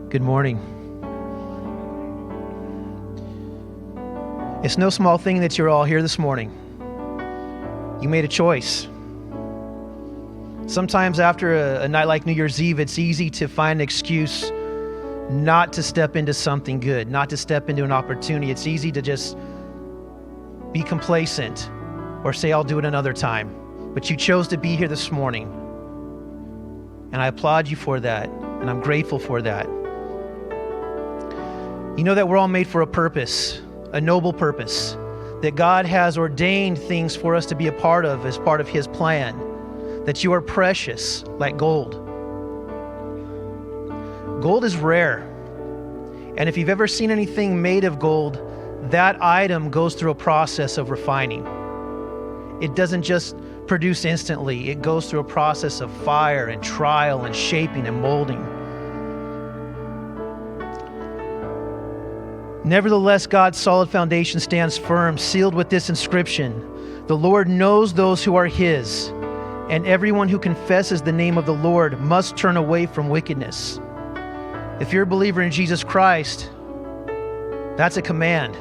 Good morning. It's no small thing that you're all here this morning. You made a choice. Sometimes after a night like New Year's Eve, it's easy to find an excuse not to step into something good, not to step into an opportunity. It's easy to just be complacent or say, I'll do it another time. But you chose to be here this morning. And I applaud you for that. And I'm grateful for that. You know that we're all made for a purpose, a noble purpose, that God has ordained things for us to be a part of as part of His plan, that you are precious like gold. Gold is rare. And if you've ever seen anything made of gold, that item goes through a process of refining. It doesn't just produce instantly. It goes through a process of fire and trial and shaping and molding. Nevertheless, God's solid foundation stands firm, sealed with this inscription: the Lord knows those who are His, and everyone who confesses the name of the Lord must turn away from wickedness. If you're a believer in Jesus Christ, that's a command.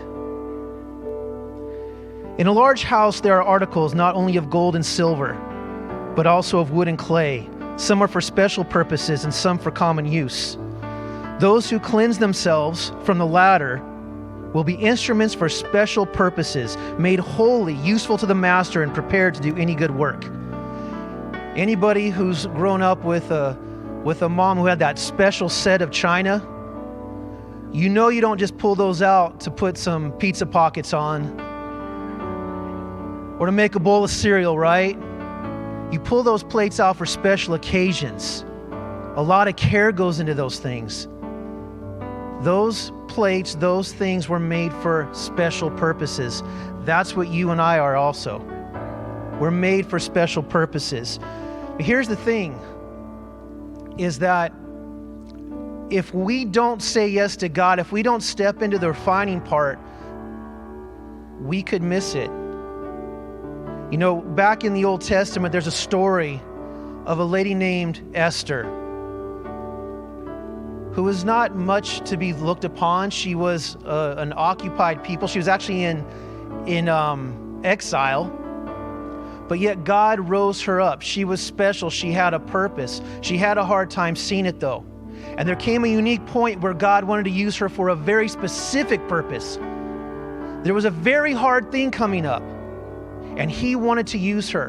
In a large house, there are articles not only of gold and silver, but also of wood and clay. Some are for special purposes and some for common use. Those who cleanse themselves from the latter will be instruments for special purposes, made holy, useful to the master, and prepared to do any good work. Anybody who's grown up with a mom who had that special set of china, you know you don't just pull those out to put some pizza pockets on or to make a bowl of cereal, right? You pull those plates out for special occasions. A lot of care goes into those things. Those plates, those things were made for special purposes. That's what you and I are also. We're made for special purposes. But here's the thing, is that if we don't say yes to God, if we don't step into the refining part, we could miss it. You know, back in the Old Testament, there's a story of a lady named Esther, who was not much to be looked upon. She was an occupied people. She was actually in exile, but yet God rose her up. She was special. She had a purpose. She had a hard time seeing it though. And there came a unique point where God wanted to use her for a very specific purpose. There was a very hard thing coming up, and He wanted to use her.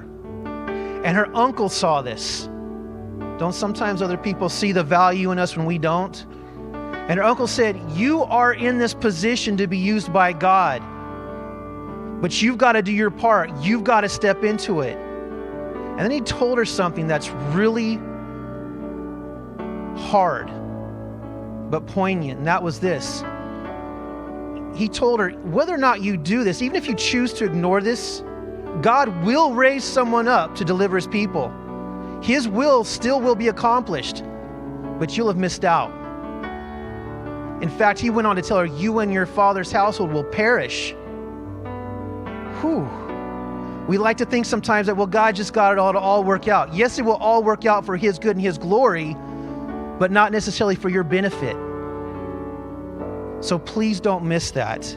And her uncle saw this. Don't sometimes other people see the value in us when we don't? And her uncle said, you are in this position to be used by God, but you've got to do your part. You've got to step into it. And then he told her something that's really hard, but poignant, and that was this. He told her, whether or not you do this, even if you choose to ignore this, God will raise someone up to deliver His people. His will still will be accomplished, but you'll have missed out. In fact, he went on to tell her, you and your father's household will perish. Whew. We like to think sometimes that, well, God just got it all to all work out. Yes, it will all work out for His good and His glory, but not necessarily for your benefit. So please don't miss that.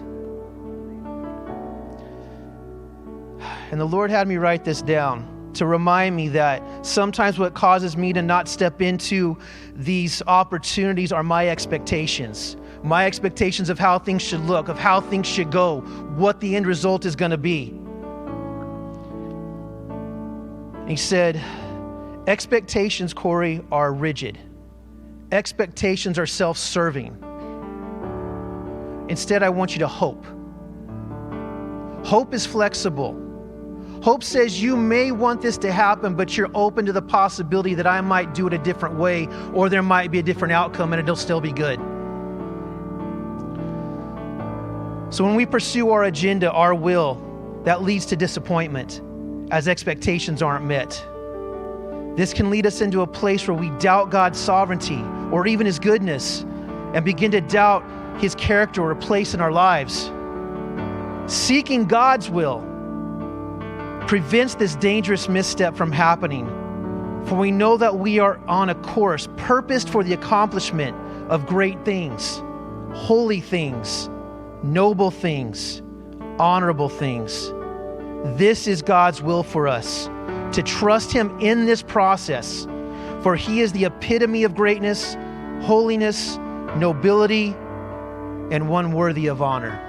And the Lord had me write this down to remind me that sometimes what causes me to not step into these opportunities are my expectations of how things should look, of how things should go, what the end result is going to be. He said, expectations, Corey, are rigid. Expectations are self-serving. Instead, I want you to hope. Hope is flexible. Hope says you may want this to happen, but you're open to the possibility that I might do it a different way, or there might be a different outcome and it'll still be good. So when we pursue our agenda, our will, that leads to disappointment as expectations aren't met. This can lead us into a place where we doubt God's sovereignty or even His goodness and begin to doubt His character or place in our lives. Seeking God's will prevents this dangerous misstep from happening, for we know that we are on a course purposed for the accomplishment of great things, holy things, noble things, honorable things. This is God's will for us, to trust him in this process, for he is the epitome of greatness, holiness, nobility, and one worthy of honor.